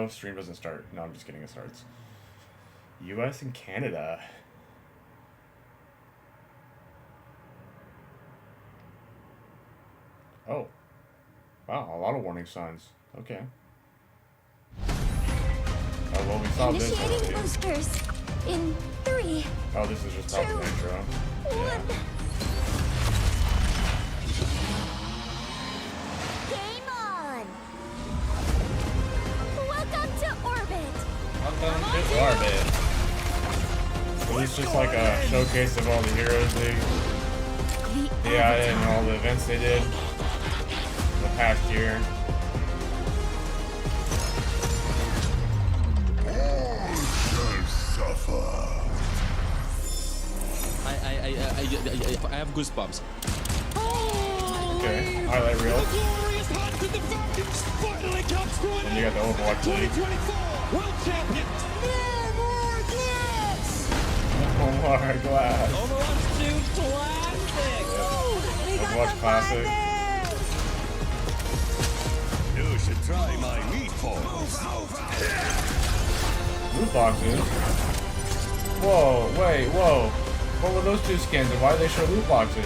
stream doesn't start. No, I'm just kidding. It starts. U.S. and Canada. Oh. Wow, a lot of warning signs. Okay. Oh, well, we saw this already. Initiating boosters in 3. Oh, this is just probably the intro. 1. Game on! Welcome to orbit! Welcome to orbit. So this is just like a showcase of all the heroes they added and all the events they did the past year. All shall suffer. I have goosebumps. Okay, highlight reel. And you got the Overwatch League. No more glass. Overwatch 2 Classic. Overwatch Classic. You should try my meatballs. Loot boxes. Whoa, wait, whoa. What were those two skins and why did they show loot boxes?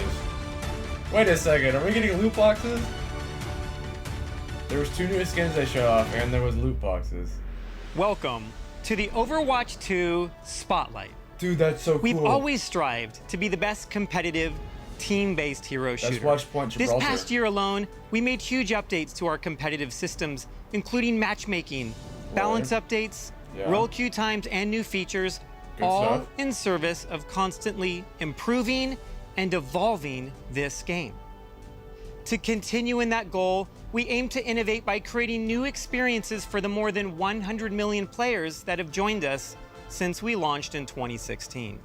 Wait a second, are we getting loot boxes? There was 2 new skins they showed off and there was loot boxes. Welcome to the Overwatch 2 Spotlight. Dude, that's so cool. We've always strived to be the best competitive, team-based hero shooter. That's Watchpoint This Gibraltar. past year alone, we made huge updates to our competitive systems, including matchmaking, balance updates, roll queue times, and new features, Good all stuff. in service of constantly improving and evolving this game. To continue in that goal, we aim to innovate by creating new experiences for the more than 100 million players that have joined us since we launched in 2016.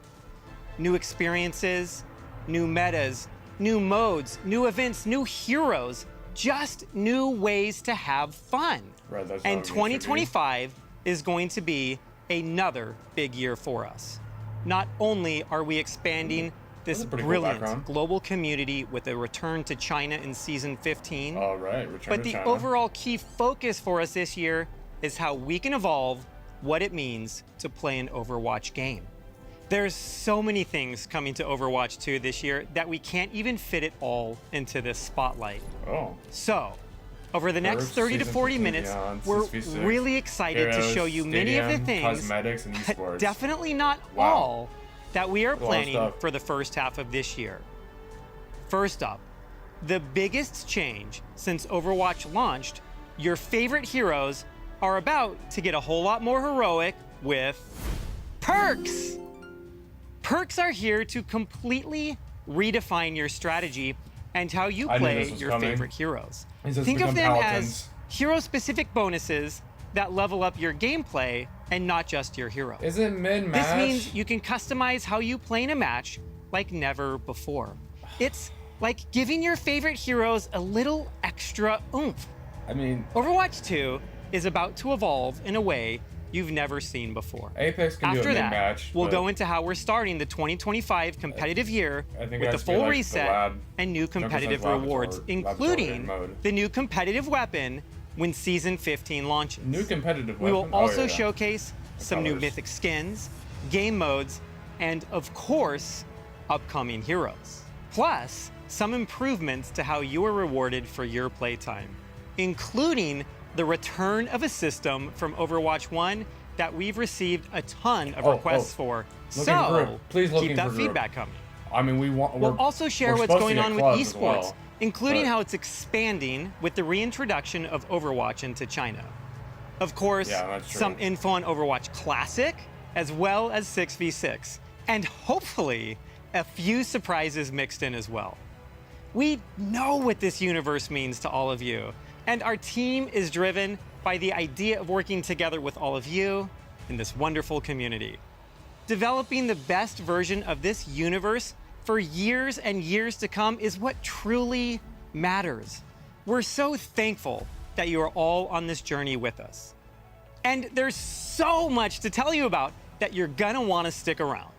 New experiences, new metas, new modes, new events, new heroes, just new ways to have fun. Right, that's And how it should be. 2025 is going to be another big year for us. Not only are we expanding this That's a pretty cool brilliant background. global community with a return to China in season 15, All right, return but to the China. overall key focus for us this year is how we can evolve what it means to play an Overwatch game. There's so many things coming to Overwatch 2 this year that we can't even fit it all into this spotlight. Oh. So, over the next First, 30 to season 40 15 minutes, beyond, we're 6v6, really excited to heroes, show you many of the stadium, things, cosmetics, and but esports. definitely not Wow. all, that we are A lot of planning stuff. for the first half of this year. First up, the biggest change since Overwatch launched, your favorite heroes are about to get a whole lot more heroic with perks. Perks are here to completely redefine your strategy and how you I knew play this was your coming. favorite heroes. These just Think of become them paladins. as hero-specific bonuses that level up your gameplay and not just your hero. Is it mid-match? This means you can customize how you play in a match like never before. It's like giving your favorite heroes a little extra oomph. I mean, Overwatch 2 is about to evolve in a way you've never seen before. Apex can do After a that, mid-match. we'll but go into how we're starting the 2025 competitive year I think it with the has to be full like the reset lab- and new competitive Junker's rewards, laboratory including mode. the new competitive weapon when Season 15 launches. New competitive We will weapon? Oh, also yeah. showcase some new colors. mythic skins, game modes, and of course, upcoming heroes. Plus, some improvements to how you are rewarded for your playtime, including the return of a system from Overwatch 1 that we've received a ton of requests for. Looking So, for group. Please keep looking that for group. feedback coming. I mean, We'll also share we're what's supposed to going get on with clubs as esports, well, including but- how it's expanding with the reintroduction of Overwatch into China. Of course, Yeah, that's true. some info on Overwatch Classic, as well as 6v6, and hopefully a few surprises mixed in as well. We know what this universe means to all of you, and our team is driven by the idea of working together with all of you in this wonderful community. Developing the best version of this universe for years and years to come is what truly matters. We're so thankful that you are all on this journey with us. And there's so much to tell you about that you're gonna wanna stick around.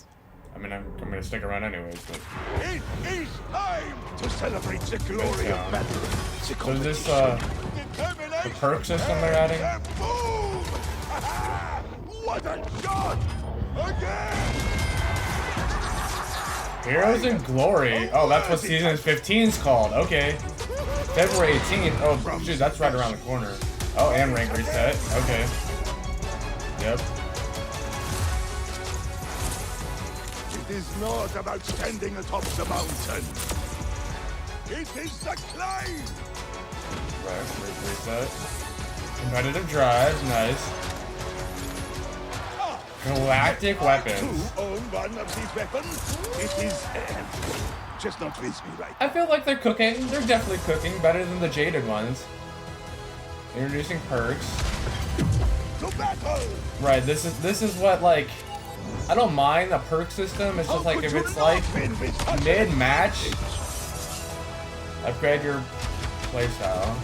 I mean, I'm gonna stick around anyways, but... It is time to celebrate the glory of battle. So is this, the perk system they're adding? What a shot! Again! Heroes in Glory. Oh, that's what season 15 is called. Okay. February 18th. Oh, shoot, that's right around the corner. Oh, and rank reset. Okay. Yep. It is not about standing atop the mountain. It is the climb! Right, rank reset. Competitive drives, nice. Galactic weapons. To own one of these weapons, it is just not with me right. I feel like they're cooking. They're definitely cooking better than the jaded ones. Introducing perks. To battle! Right, this is what, like, I don't mind the perk system. It's just like if it's like mid-match, upgrade your playstyle.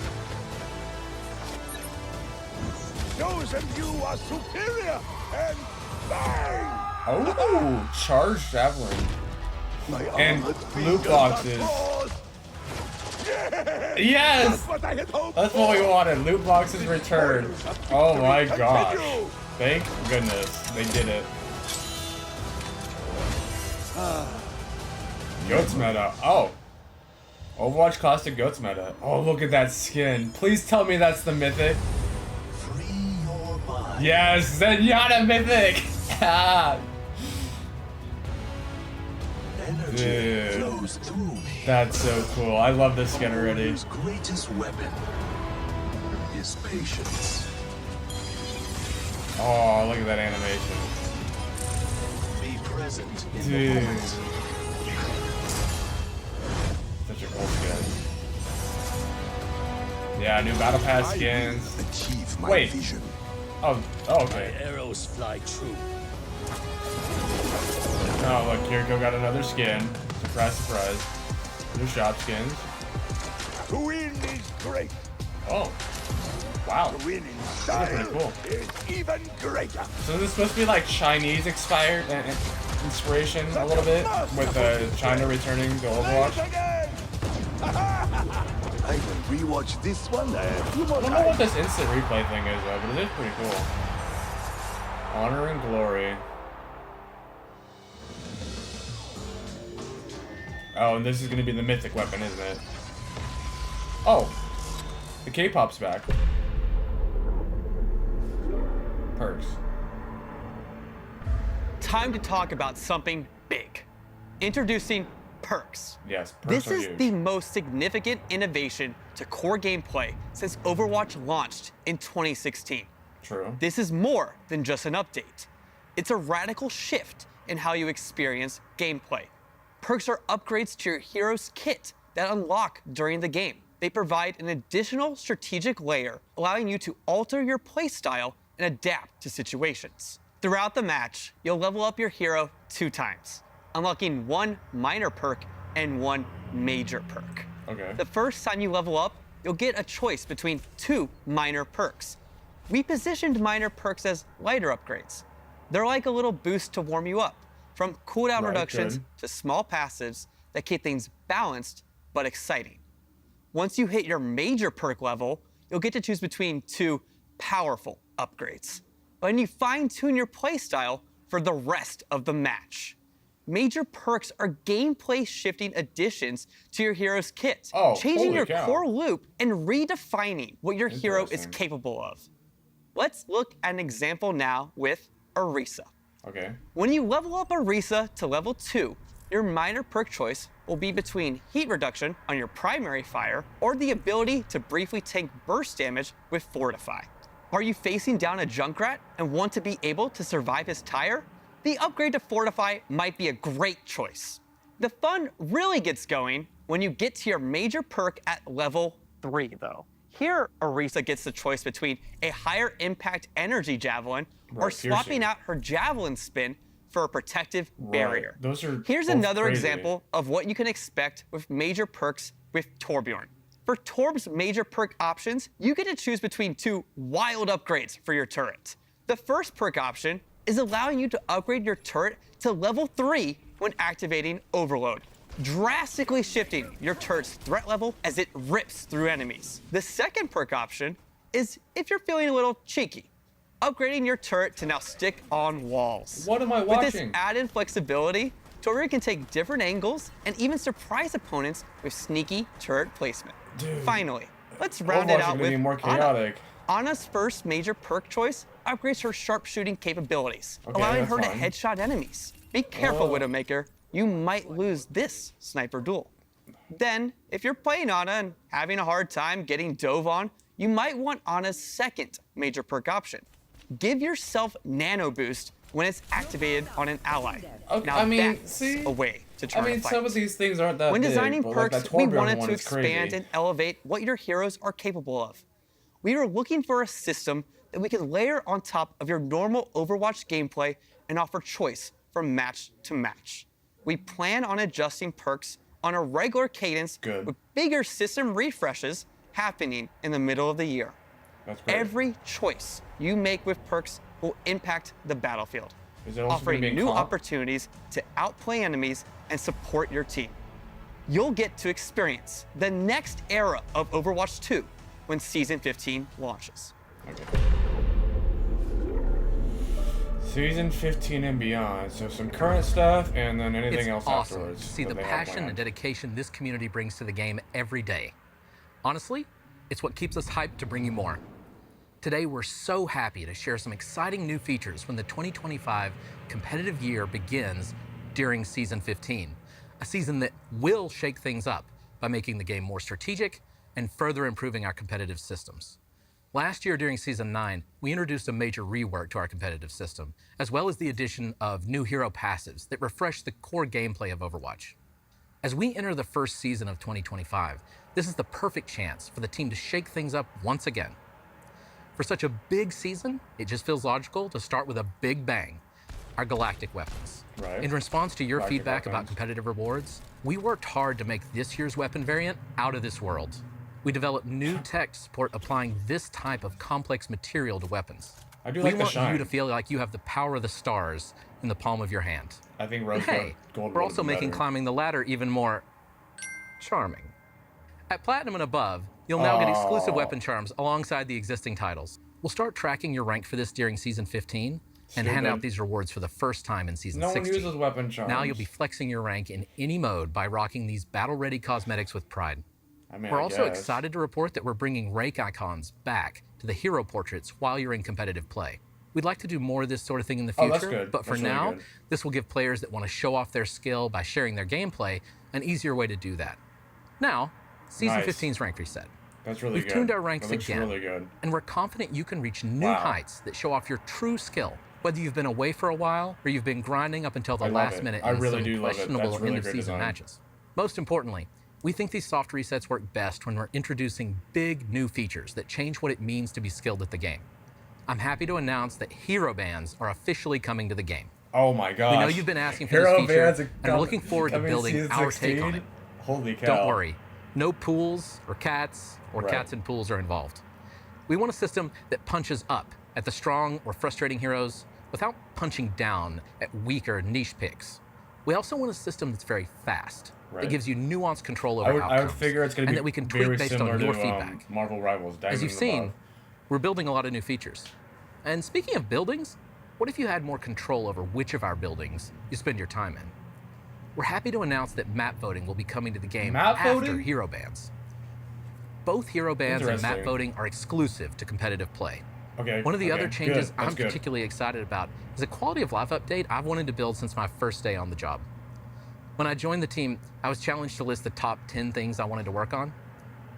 Those of you are superior and bang! Oh, charged javelin. My And armored loot fingers boxes. are claws. Yes! That's what I had hoped That's what we for. wanted. Loot boxes returned. Oh my gosh. Continue. Thank goodness they did it. Goats meta. Oh. Overwatch Caustic Goats meta. Oh, look at that skin. Please tell me that's the mythic. Yes, Zenyatta mythic. Ah. Dude, flows through me. that's so cool. I love this skin already. His greatest weapon is patience. Oh, look at that animation. Be present in the Dude. moment. Such a cool skin. Yeah, new battle pass skins. Achieve my Wait. vision. Oh, okay. Arrows fly true. Oh, look, Kiriko got another skin. Surprise, surprise. New shop skins. To win is great. Oh, wow. To win in Those are style pretty cool. is even greater. So is this supposed to be like Chinese expired inspiration a little bit with China returning to Overwatch? Try it again. I will rewatch this one a few more I don't know what times. this instant replay thing is though, but it is pretty cool. Honor and Glory. Oh, and this is gonna be the mythic weapon, isn't it? Oh, the K-pop's back. Perks. Time to talk about something big. Introducing perks. Yes, perks This are is huge. the most significant innovation to core gameplay since Overwatch launched in 2016. True. This is more than just an update. It's a radical shift in how you experience gameplay. Perks are upgrades to your hero's kit that unlock during the game. They provide an additional strategic layer, allowing you to alter your playstyle and adapt to situations. Throughout the match, you'll level up your hero 2 times, unlocking 1 minor perk and 1 major perk. Okay. The first time you level up, you'll get a choice between 2 minor perks. We positioned minor perks as lighter upgrades. They're like a little boost to warm you up, from cooldown Right, reductions good. to small passives that keep things balanced but exciting. Once you hit your major perk level, you'll get to choose between 2 powerful upgrades, letting you fine-tune your playstyle for the rest of the match. Major perks are gameplay-shifting additions to your hero's kit, Oh, changing holy your cow. core loop and redefining what your hero is Interesting. capable of. Let's look at an example now with Orisa. Okay. When you level up Orisa to level 2, your minor perk choice will be between heat reduction on your primary fire or the ability to briefly tank burst damage with Fortify. Are you facing down a Junkrat and want to be able to survive his tire? The upgrade to Fortify might be a great choice. The fun really gets going when you get to your major perk at level 3, though. Here, Orisa gets the choice between a higher impact energy javelin or Right, swapping piercing. out her javelin spin for a protective barrier. Those are Here's both another crazy. example of what you can expect with major perks with Torbjorn. For Torb's major perk options, you get to choose between 2 wild upgrades for your turret. The first perk option is allowing you to upgrade your turret to level 3 when activating Overload, drastically shifting your turret's threat level as it rips through enemies. The second perk option is if you're feeling a little cheeky. upgrading your turret to now stick on walls. What am I With this watching? added flexibility, Tori can take different angles and even surprise opponents with sneaky turret placement. Dude. Finally, let's round it Overwatch is out gonna with be more Ana. chaotic. Ana's first major perk choice upgrades her sharpshooting capabilities, Okay, allowing that's her to fine. headshot enemies. Be careful, Whoa. Widowmaker. You might lose this sniper duel. Then, if you're playing Ana and having a hard time getting dove on, you might want Ana's second major perk option. Give yourself Nano Boost when it's activated on an ally. Okay, Now I mean, that's see, a way to I turn a mean, fight. some of these things aren't that When big, designing but perks, like that we Torbjorn wanted one to is crazy. expand and elevate what your heroes are capable of. We were looking for a system that we could layer on top of your normal Overwatch gameplay and offer choice from match to match. We plan on adjusting perks on a regular cadence Good. with bigger system refreshes happening in the middle of the year. That's great. Every choice you make with perks will impact the battlefield, Is it also offering gonna be in new comp? opportunities to outplay enemies and support your team. You'll get to experience the next era of Overwatch 2 when Season 15 launches. Season 15 and beyond. So some current stuff and then anything It's else awesome afterwards. to see that the they have passion planned. and dedication this community brings to the game every day. Honestly, it's what keeps us hyped to bring you more. Today, we're so happy to share some exciting new features when the 2025 competitive year begins during Season 15, a season that will shake things up by making the game more strategic and further improving our competitive systems. Last year during Season 9, we introduced a major rework to our competitive system, as well as the addition of new hero passives that refresh the core gameplay of Overwatch. As we enter the first season of 2025, this is the perfect chance for the team to shake things up once again. For such a big season, it just feels logical to start with a big bang, our galactic weapons. Right. In response to your Galactic feedback about weapons. competitive rewards, we worked hard to make this year's weapon variant out of this world. We developed new tech to support applying this type of complex material to weapons. I do We like the want shine. you to feel like you have the power of the stars in the palm of your hand. I think And rose hey, gold we're would also be making better. climbing the ladder even more charming. At Platinum and above, you'll now get exclusive Aw. weapon charms alongside the existing titles. We'll start tracking your rank for this during Season 15 and hand Stupid. out these rewards for the first time in Season No one 16. uses weapon charms. Now you'll be flexing your rank in any mode by rocking these battle-ready cosmetics with pride. I mean, We're I also guess. excited to report that we're bringing rake icons back to the hero portraits while you're in competitive play. We'd like to do more of this sort of thing in the Oh, future, that's good. but for That's really now, good. this will give players that want to show off their skill by sharing their gameplay an easier way to do that. Now, Season Nice. 15's rank reset. That's really We've good. tuned our ranks That looks again, really good. and we're confident you can reach new Wow. heights that show off your true skill, whether you've been away for a while or you've been grinding up until the I love last it. minute I in really some do love it. questionable That's really great end-of-season design. matches. Most importantly, we think these soft resets work best when we're introducing big new features that change what it means to be skilled at the game. I'm happy to announce that hero bands are officially coming to the game. Oh my gosh. We know you've been asking for Hero this feature, bands are and we're looking forward to coming building season our take on 16? it. Holy cow. Don't worry, no pools or cats or Right. cats and pools are involved. We want a system that punches up at the strong or frustrating heroes without punching down at weaker niche picks. We also want a system that's very fast, Right. that gives you nuanced control over I would outcomes, figure it's going to and be that we can very tweak based similar on your to feedback. Marvel Rivals. As Diamonds you've in the seen, Buff. we're building a lot of new features. And speaking of buildings, what if you had more control over which of our buildings you spend your time in? We're happy to announce that map voting will be coming to the game Map after voting? hero bands. Both hero bands and map Interesting. voting are exclusive to competitive play. Okay. One of the okay, other changes good. That's I'm good. particularly excited about is a quality of life update I've wanted to build since my first day on the job. When I joined the team, I was challenged to list the top 10 things I wanted to work on.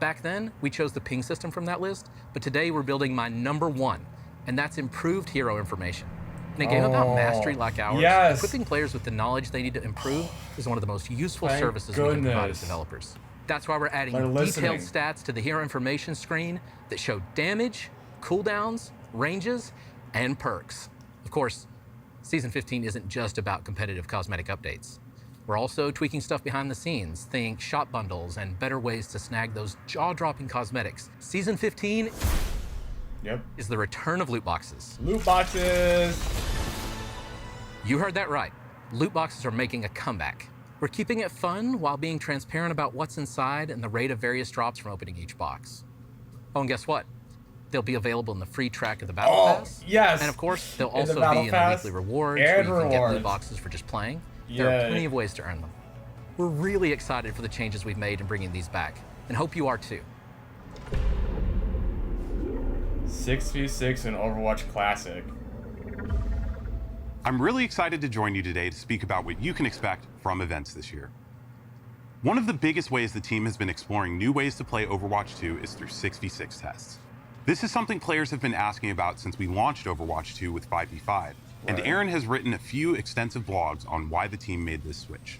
Back then, we chose the ping system from that list, but today we're building my number one, and that's improved hero information. In a game about mastery like ours, yes. equipping players with the knowledge they need to improve is one of the most useful Thank services we can provide as goodness. developers. That's why we're adding They're listening. detailed stats to the hero information screen that show damage, cooldowns, ranges, and perks. Of course, Season 15 isn't just about competitive cosmetic updates. We're also tweaking stuff behind the scenes, think shop bundles and better ways to snag those jaw-dropping cosmetics. Season 15 Yep. is the return of loot boxes. Loot boxes. You heard that right. Loot boxes are making a comeback. We're keeping it fun while being transparent about what's inside and the rate of various drops from opening each box. Oh, and guess what? They'll be available in the free track of the Battle Oh, Pass. yes. And of course, they'll In the also Battle be in Pass the weekly rewards, and where you can get loot rewards. boxes for just playing. There are Yay. plenty of ways to earn them. We're really excited for the changes we've made in bringing these back, and hope you are too. 6v6 in Overwatch Classic. I'm really excited to join you today to speak about what you can expect from events this year. One of the biggest ways the team has been exploring new ways to play Overwatch 2 is through 6v6 tests. This is something players have been asking about since we launched Overwatch 2 with 5v5, and Right. Aaron has written a few extensive blogs on why the team made this switch.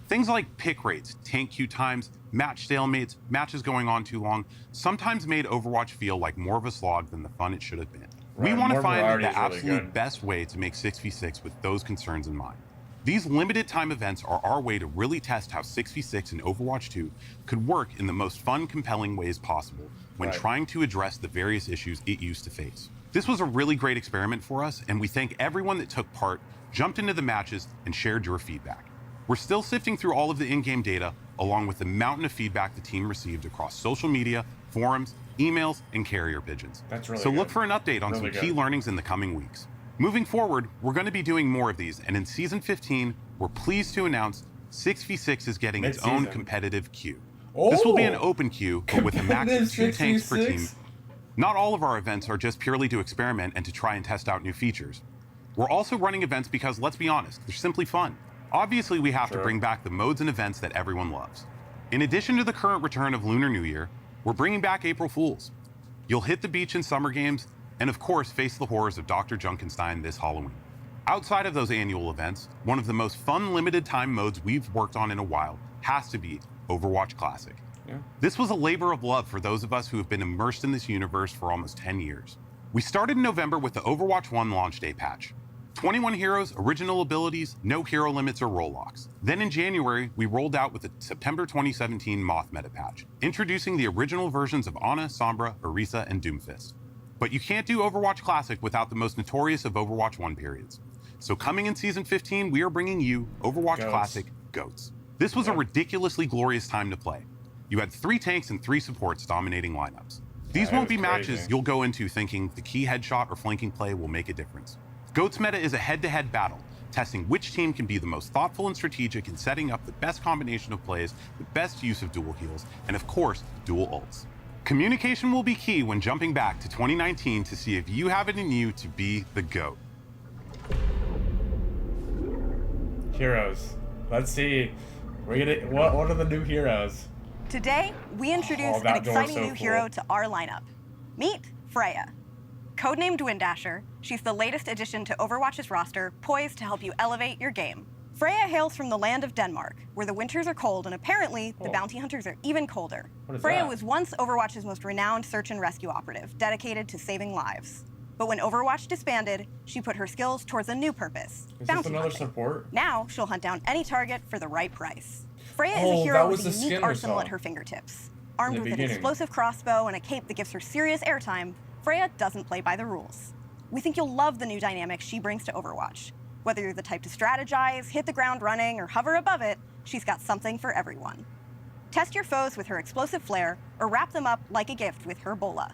Things like pick rates, tank queue times, match stalemates, matches going on too long, sometimes made Overwatch feel like more of a slog than the fun it should have been. We Right, want to more find variety the is really absolute good. best way to make 6v6 with those concerns in mind. These limited time events are our way to really test how 6v6 in Overwatch 2 could work in the most fun, compelling ways possible when Right. trying to address the various issues it used to face. This was a really great experiment for us, and we thank everyone that took part, jumped into the matches, and shared your feedback. We're still sifting through all of the in-game data, along with the mountain of feedback the team received across social media, forums, emails, and carrier pigeons. That's really So look good. for an update on Really some key good. learnings in the coming weeks. Moving forward, we're going to be doing more of these, and in Season 15, we're pleased to announce 6v6 is getting its own Mid-season. competitive queue. This will be an Oh! open queue, but with a max of Competitive 2 tanks per team. 6v6? Not all of our events are just purely to experiment and to try and test out new features. We're also running events because, let's be honest, they're simply fun. Obviously, we have to Sure. bring back the modes and events that everyone loves. In addition to the current return of Lunar New Year, we're bringing back April Fools. You'll hit the beach in Summer Games, and of course, face the horrors of Dr. Junkenstein this Halloween. Outside of those annual events, one of the most fun limited time modes we've worked on in a while has to be Overwatch Classic. Yeah. This was a labor of love for those of us who have been immersed in this universe for almost 10 years. We started in November with the Overwatch 1 launch day patch. 21 heroes, original abilities, no hero limits or role locks. Then in January, we rolled out with the September 2017 Moth meta patch, introducing the original versions of Ana, Sombra, Orisa, and Doomfist. But you can't do Overwatch Classic without the most notorious of Overwatch 1 periods. So coming in Season 15, we are bringing you Overwatch Goats. Classic Goats. This was a Yep. ridiculously glorious time to play. You had 3 tanks and 3 supports dominating lineups. These Yeah, it won't was be matches crazy. you'll go into thinking the key headshot or flanking play will make a difference. Goats meta is a head-to-head battle, testing which team can be the most thoughtful and strategic in setting up the best combination of plays, the best use of dual heals, and of course, dual ults. Communication will be key when jumping back to 2019 to see if you have it in you to be the GOAT. Heroes. Let's see. What are the new heroes? Today, we introduce Oh, an that door's exciting so new cool. hero to our lineup. Meet Freya. Codenamed Windasher, she's the latest addition to Overwatch's roster, poised to help you elevate your game. Freya hails from the land of Denmark, where the winters are cold and apparently the Oh. bounty hunters are even colder. What is Freya that? was once Overwatch's most renowned search and rescue operative, dedicated to saving lives. But when Overwatch disbanded, she put her skills towards a new purpose, Is this bounty another hunting. support? Now she'll hunt down any target for the right price. Freya is Oh, a that hero was with a the unique skin we arsenal saw at her fingertips. in Armed the with an beginning. explosive crossbow and a cape that gives her serious airtime, Freya doesn't play by the rules. We think you'll love the new dynamic she brings to Overwatch. Whether you're the type to strategize, hit the ground running, or hover above it, she's got something for everyone. Test your foes with her explosive flare, or wrap them up like a gift with her bola.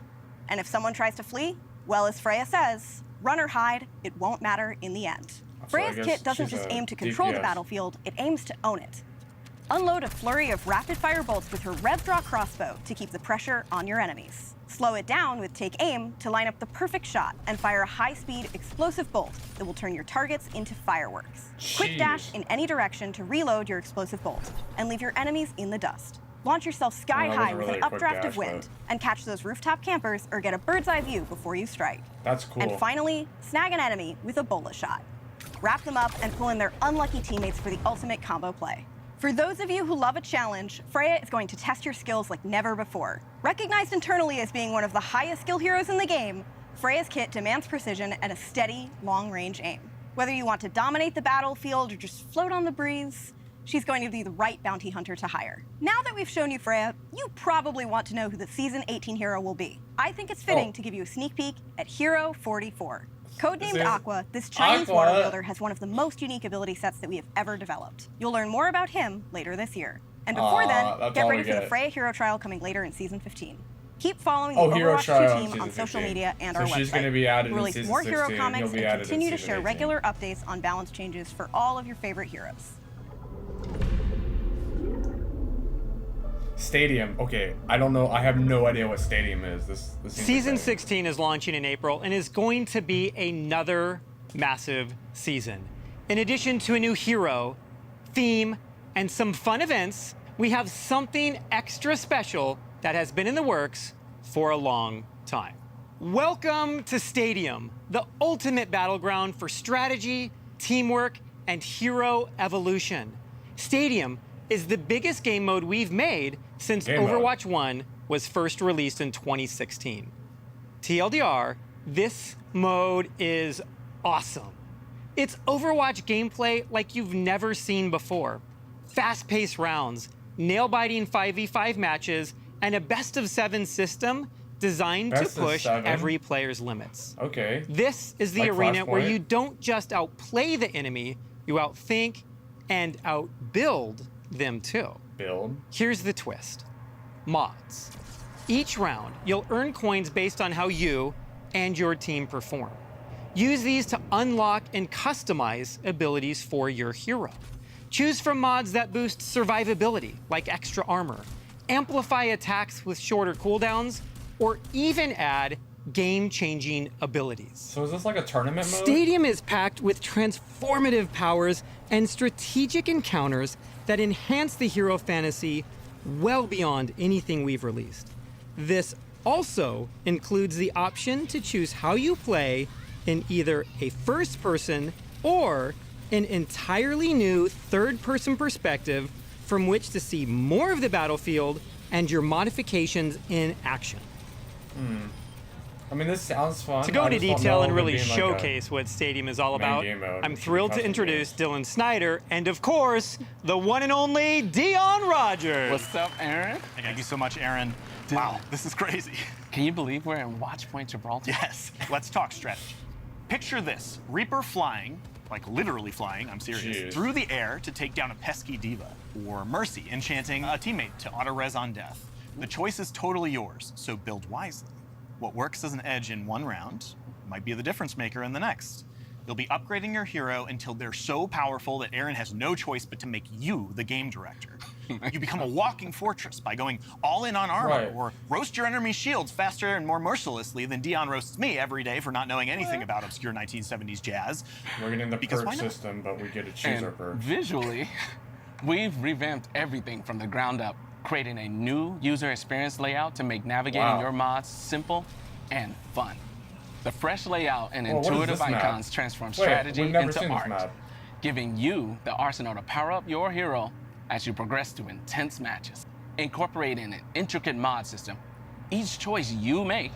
And if someone tries to flee, well, as Freya says, run or hide, it won't matter in the end. So I Freya's guess kit doesn't she's just a aim to control the DPS. battlefield, it aims to own it. Unload a flurry of rapid-fire bolts with her rev draw crossbow to keep the pressure on your enemies. Slow it down with take aim to line up the perfect shot and fire a high-speed explosive bolt that will turn your targets into fireworks. Quick dash Jeez. in any direction to reload your explosive bolt and leave your enemies in the dust. Launch yourself sky that high wasn't with really an a quick updraft dash, of wind but- and catch those rooftop campers or get a bird's eye view before you strike. That's cool. And finally, snag an enemy with a bola shot. Wrap them up and pull in their unlucky teammates for the ultimate combo play. For those of you who love a challenge, Freya is going to test your skills like never before. Recognized internally as being one of the highest skill heroes in the game, Freya's kit demands precision and a steady, long-range aim. Whether you want to dominate the battlefield or just float on the breeze, she's going to be the right bounty hunter to hire. Now that we've shown you Freya, you probably want to know who the Season 18 hero will be. I think it's fitting Oh. to give you a sneak peek at Hero 44. Codenamed This is Aqua, this Chinese Aqua. water wielder has one of the most unique ability sets that we have ever developed. You'll learn more about him later this year. And before then, that's get all ready we for the get. Freya Hero Trial coming later in Season 15. Keep following the Oh, Hero Overwatch Trial 2 in team season on social 15. media and So our she's website. gonna be added We in release season more hero 16, comics he'll be and added in continue to season share 18. regular updates on balance changes for all of your favorite heroes. Stadium. Okay, I don't know. I have no idea what Stadium is. This seems Season exciting. 16 is launching in April and is going to be another massive season. In addition to a new hero, theme, and some fun events, we have something extra special that has been in the works for a long time. Welcome to Stadium, the ultimate battleground for strategy, teamwork, and hero evolution. Stadium is the biggest game mode we've made since Game mode. Overwatch 1 was first released in 2016. TLDR, this mode is awesome. It's Overwatch gameplay like you've never seen before. Fast-paced rounds, nail-biting 5v5 matches, and a best-of-7 system designed Best to of push 7? every player's limits. Okay. This is the Like arena where Flashpoint? you don't just outplay the enemy, you outthink and outbuild them too. Build. Here's the twist. Mods. Each round, you'll earn coins based on how you and your team perform. Use these to unlock and customize abilities for your hero. Choose from mods that boost survivability, like extra armor, amplify attacks with shorter cooldowns, or even add game-changing abilities. So is this like a tournament mode? Stadium is packed with transformative powers and strategic encounters that enhance the hero fantasy well beyond anything we've released. This also includes the option to choose how you play in either a first-person or an entirely new third-person perspective from which to see more of the battlefield and your modifications in action. I mean, this sounds fun. To go I into just don't detail know and if it really being like a showcase what Stadium is all main about, game mode, I'm which thrilled is to custom introduce games. Dylan Snyder and, of course, the one and only Dion Rogers. What's up, Aaron? Thank you so much, Aaron. Wow, this is crazy. Can you believe we're in Watch Point Gibraltar? Yes, let's talk strategy. Picture this, Reaper flying, like literally flying, I'm serious, Jeez. through the air to take down a pesky diva, or Mercy enchanting a teammate to auto-res on death. The choice is totally yours, so build wisely. What works as an edge in one round might be the difference maker in the next. You'll be upgrading your hero until they're so powerful that Aaron has no choice but to make you the game director. You become a walking fortress by going all in on armor, Right. or roast your enemy shields faster and more mercilessly than Dion roasts me every day for not knowing anything about obscure 1970s jazz. We're getting the Because perk why not? system, but we get to choose our And perk. visually, we've revamped everything from the ground up, creating a new user experience layout to make navigating Wow. your mods simple and fun. The fresh layout and Well, what is intuitive this map? icons transform Wait, strategy we've never into seen this art, map. giving you the arsenal to power up your hero as you progress through intense matches. Incorporating an intricate mod system, each choice you make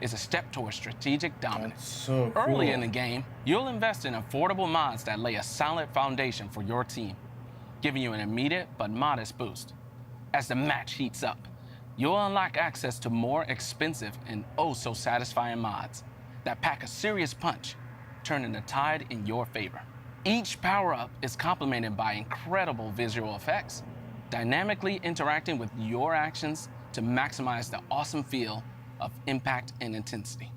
is a step towards strategic dominance. That's so cool. Early in the game, you'll invest in affordable mods that lay a solid foundation for your team, giving you an immediate but modest boost. As the match heats up, you'll unlock access to more expensive and oh so satisfying mods that pack a serious punch, turning the tide in your favor. Each power-up is complemented by incredible visual effects, dynamically interacting with your actions to maximize the awesome feel of impact and intensity.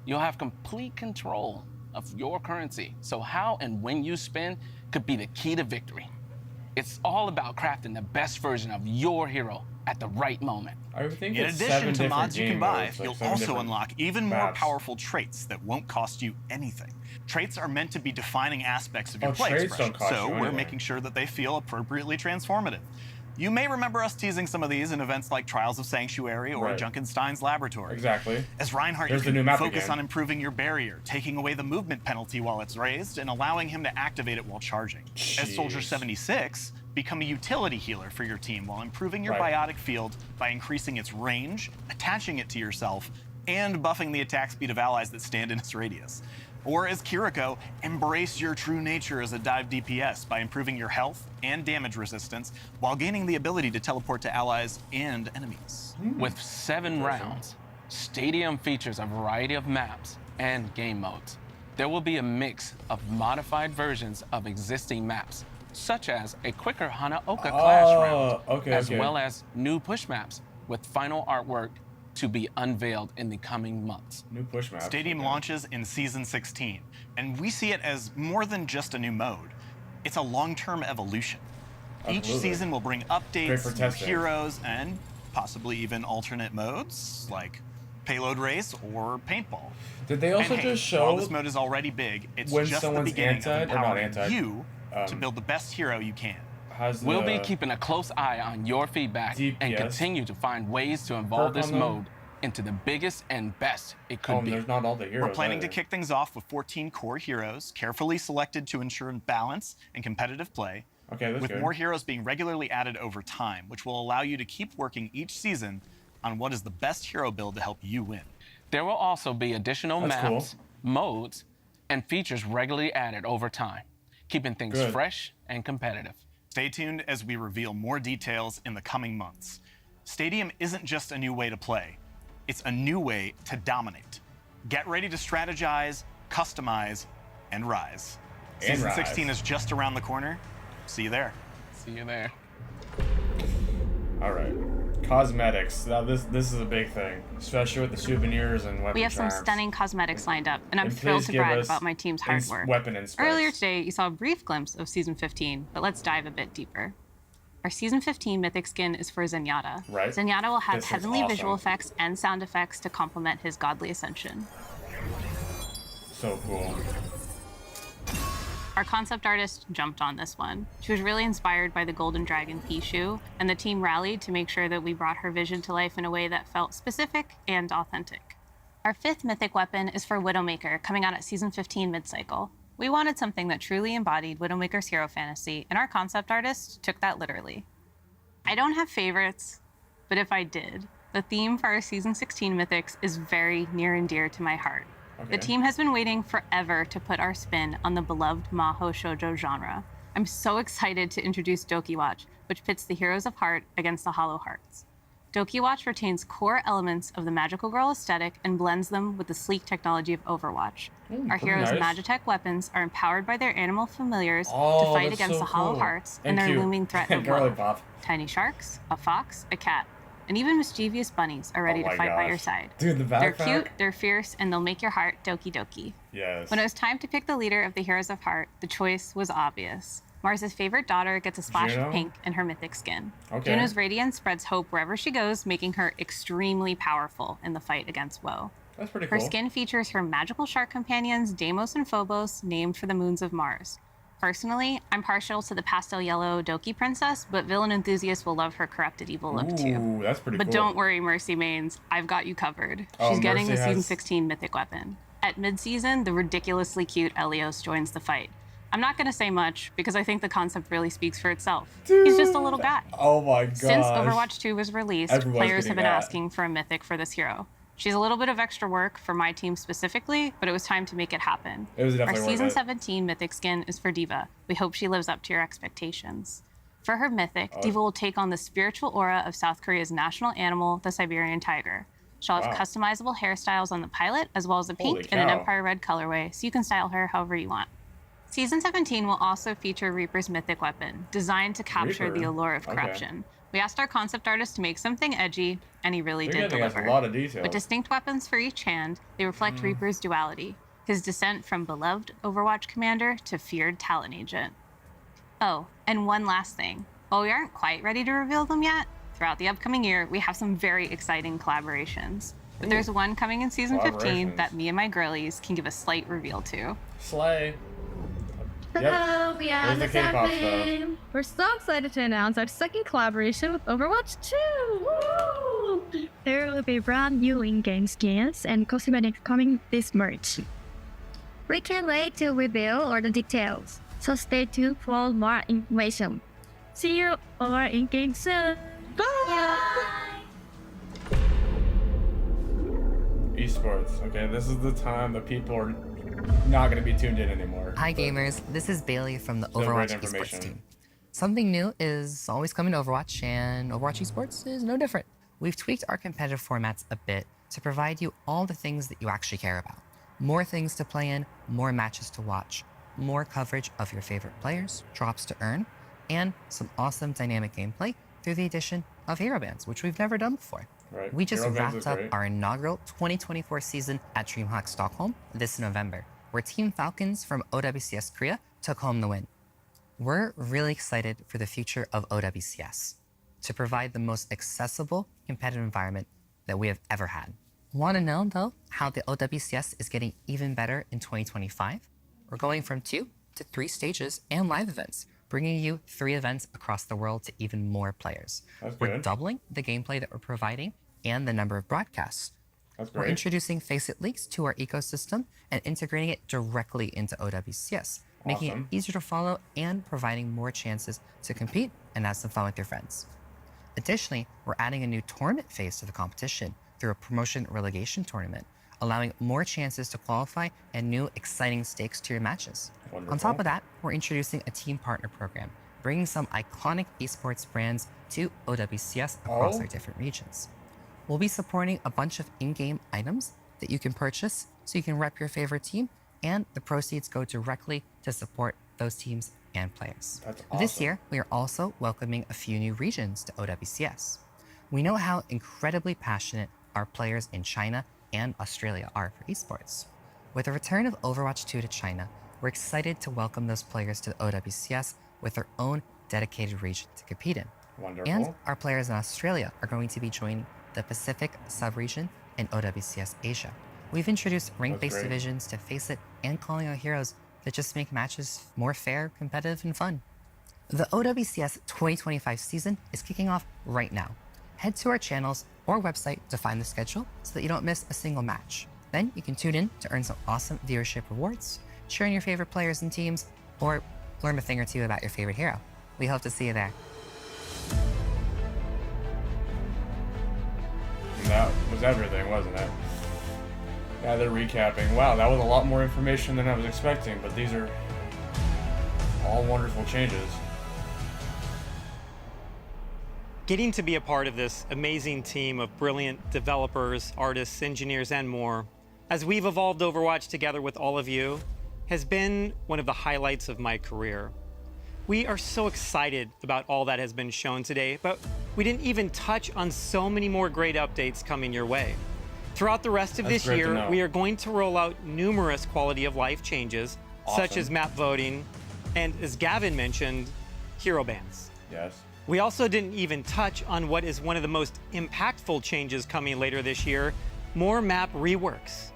You'll have complete control of your currency, so how and when you spend could be the key to victory. It's all about crafting the best version of your hero at the right moment. I think In it's addition 7 to different mods you game can buy, modes, like you'll 7 also different unlock even more maps. powerful traits that won't cost you anything. Traits are meant to be defining aspects of your Oh, play traits expression, don't cost so you we're anything. making sure that they feel appropriately transformative. You may remember us teasing some of these in events like Trials of Sanctuary or Right. Junkenstein's Laboratory. Exactly. As Reinhardt, There's you the can new map focus again. on improving your barrier, taking away the movement penalty while it's raised, and allowing him to activate it while charging. As Soldier Jeez. 76, become a utility healer for your team while improving your Right. biotic field by increasing its range, attaching it to yourself, and buffing the attack speed of allies that stand in its radius. Or as Kiriko, embrace your true nature as a dive DPS by improving your health and damage resistance while gaining the ability to teleport to allies and enemies. With 7 rounds, Stadium features a variety of maps and game modes. There will be a mix of modified versions of existing maps, such as a quicker Hanaoka Clash round, okay, as okay. well as new push maps with final artwork to be unveiled in the coming months. New push map. Stadium launches in Season 16, and we see it as more than just a new mode. It's a long-term evolution. Each Absolutely. season will bring Great for updates, new testing. heroes, and possibly even alternate modes, like Payload Race or Paintball. Did they also And hey, just show while this mode is already big, it's when just the someone's beginning anti- of or not empowering anti- you to build the best hero you can. how's We'll be the keeping a close eye on your feedback and DPS? continue to find ways to evolve Perk this on them? mode into the biggest and best it could Oh, be. there's not all the heroes. We're planning to either. kick things off with 14 core heroes, carefully selected to ensure balance and competitive play, Okay, that's with good. more heroes being regularly added over time, which will allow you to keep working each season on what is the best hero build to help you win. There will also be additional That's maps, modes, and features regularly added over time, keeping things Good. fresh and competitive. Stay tuned as we reveal more details in the coming months. Stadium isn't just a new way to play, it's a new way to dominate. Get ready to strategize, customize, and rise. And Season rise. 16 is just around the corner. See you there. See you there. All right. Cosmetics. Now this is a big thing, especially with the souvenirs and weapon We have some charms. stunning cosmetics lined up, and I'm And thrilled please to give brag us about my team's hard work. weapon and specs. Earlier today, you saw a brief glimpse of Season 15, but let's dive a bit deeper. Our Season 15 Mythic skin is for Zenyatta. Right. Zenyatta will have This is heavenly visual awesome. effects and sound effects to complement his godly ascension. So cool. Our concept artist jumped on this one. She was really inspired by the Golden Dragon Pichu, and the team rallied to make sure that we brought her vision to life in a way that felt specific and authentic. Our fifth mythic weapon is for Widowmaker, coming out at Season 15 mid-cycle. We wanted something that truly embodied Widowmaker's hero fantasy, and our concept artist took that literally. I don't have favorites, but if I did, the theme for our Season 16 mythics is very near and dear to my heart. Okay. The team has been waiting forever to put our spin on the beloved Maho Shoujo genre. I'm so excited to introduce Dokiwatch, which pits the Heroes of Heart against the Hollow Hearts. Dokiwatch retains core elements of the magical girl aesthetic and blends them with the sleek technology of Overwatch. Our pretty heroes' nice. Magitech weapons are empowered by their animal familiars Oh, to fight that's against so the Hollow cool. Hearts And and their cute. looming threat And of girly woe. pop. Tiny sharks, a fox, a cat, and even mischievous bunnies are ready Oh to my fight by your gosh. side. Dude, the They're backpack. cute, they're fierce, and they'll make your heart doki doki. Yes. When it was time to pick the leader of the Heroes of Heart, the choice was obvious. Mars' favorite daughter gets a splash Juno? of pink in her mythic skin. Okay. Juno's radiance spreads hope wherever she goes, making her extremely powerful in the fight against woe. That's pretty Her cool. skin features her magical shark companions, Deimos and Phobos, named for the moons of Mars. Personally, I'm partial to the pastel yellow Doki princess, but villain enthusiasts will love her corrupted evil look too. Ooh, that's pretty But cool. don't worry, Mercy Mains, I've got you covered. Oh, She's getting Mercy the Season has- 16 mythic weapon. At mid-season, the ridiculously cute Elios joins the fight. I'm not gonna say much, because I think the concept really speaks for itself. He's just a little guy. Oh my god. Since Overwatch 2 was released, Everyone's players have getting been that. asking for a mythic for this hero. She's a little bit of extra work for my team specifically, but it was time to make it happen. It was Our definitely worth Season it. 17 mythic skin is for Diva. We hope she lives up to your expectations. For her mythic, Oh. Diva will take on the spiritual aura of South Korea's national animal, the Siberian tiger. She'll have Wow. customizable hairstyles on the pilot, as well as a pink Holy and an cow. Empire Red colorway, so you can style her however you want. Season 17 will also feature Reaper's mythic weapon, designed to capture Reaper? the allure of Okay. corruption. We asked our concept artist to make something edgy, and he really They're did giving us deliver. a lot of details. With distinct weapons for each hand, they reflect Reaper's duality, his descent from beloved Overwatch commander to feared Talon agent. Oh, and one last thing. While we aren't quite ready to reveal them yet, throughout the upcoming year, we have some very exciting collaborations. But there's one coming in Season 15 Collaborations. that me and my girlies can give a slight reveal to. Slay. Hello, we are There's the the K-pop Zeppelin. We're so excited to announce our second collaboration with Overwatch 2! Woo! There will be brand new in-game skins and cosmetics coming this March. We can't wait to reveal all the details, so stay tuned for more information. See you all in-game soon! Bye! Esports. Okay, this is the time that people are not going to be tuned in anymore. Hi gamers, this is Bailey from the Still Overwatch great esports information. team. Something new is always coming to Overwatch, and Overwatch esports is no different. We've tweaked our competitive formats a bit to provide you all the things that you actually care about. More things to play in, more matches to watch, more coverage of your favorite players, drops to earn, and some awesome dynamic gameplay through the addition of hero bands, which we've never done before. Right. We just Hero Bands wrapped is up great. our inaugural 2024 season at DreamHack Stockholm this November, where Team Falcons from OWCS Korea took home the win. We're really excited for the future of OWCS to provide the most accessible competitive environment that we have ever had. Want to know, though, how the OWCS is getting even better in 2025? We're going from 2 to 3 stages and live events, bringing you 3 events across the world to even more players. That's We're good. doubling the gameplay that we're providing and the number of broadcasts. That's We're great. introducing Face It Leaks to our ecosystem and integrating it directly into OWCS, making it Awesome. easier to follow and providing more chances to compete and have some fun with your friends. Additionally, we're adding a new tournament phase to the competition through a promotion relegation tournament, allowing more chances to qualify and new exciting stakes to your matches. Wonderful. On top of that, we're introducing a team partner program, bringing some iconic esports brands to OWCS across our different regions. We'll be supporting a bunch of in-game items that you can purchase so you can rep your favorite team, and the proceeds go directly to support those teams and players. That's This awesome. year, we are also welcoming a few new regions to OWCS. We know how incredibly passionate our players in China and Australia are for esports. With the return of Overwatch 2 to China, we're excited to welcome those players to the OWCS with their own dedicated region to compete in. Wonderful. And our players in Australia are going to be joining the Pacific sub-region in OWCS Asia. We've introduced rank-based great. divisions to face it and calling out heroes that just make matches more fair, competitive, and fun. The OWCS 2025 season is kicking off right now. Head to our channels or website to find the schedule so that you don't miss a single match. Then you can tune in to earn some awesome viewership rewards, cheering your favorite players and teams, or learn a thing or two about your favorite hero. We hope to see you there. And that was everything, wasn't it? Yeah, they're recapping. Wow, that was a lot more information than I was expecting, but these are all wonderful changes. Getting to be a part of this amazing team of brilliant developers, artists, engineers, and more, as we've evolved Overwatch together with all of you, has been one of the highlights of my career. We are so excited about all that has been shown today, but we didn't even touch on so many more great updates coming your way. Throughout the rest of That's this great to year, know. we are going to roll out numerous quality of life changes, such Awesome. as map voting, and as Gavin mentioned, hero bans. Yes. We also didn't even touch on what is one of the most impactful changes coming later this year, more map reworks.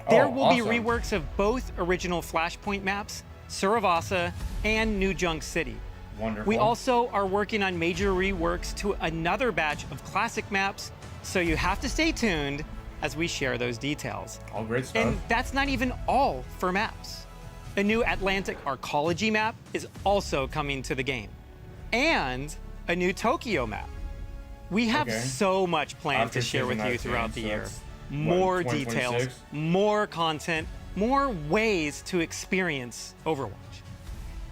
There Oh, will be awesome. reworks of both original Flashpoint maps, Suravasa, and New Junk City. Wonderful. We also are working on major reworks to another batch of classic maps, so you have to stay tuned as we share those details. All great stuff. And that's not even all for maps. A new Atlantic Arcology map is also coming to the game, and a new Tokyo map. We have Okay. so much planned After to share with season you throughout 19, the so year. that's, what, More 2026? details, more content, more ways to experience Overwatch.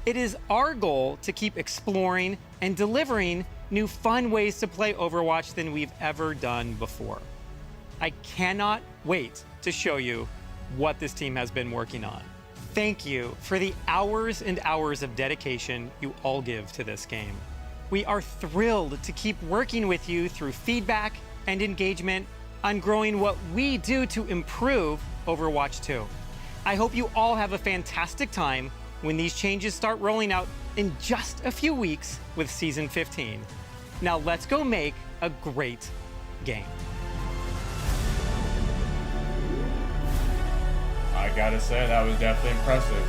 It is our goal to keep exploring and delivering new fun ways to play Overwatch than we've ever done before. I cannot wait to show you what this team has been working on. Thank you for the hours and hours of dedication you all give to this game. We are thrilled to keep working with you through feedback and engagement on growing what we do to improve Overwatch 2. I hope you all have a fantastic time when these changes start rolling out in just a few weeks with Season 15. Now let's go make a great game. I gotta say, that was definitely impressive.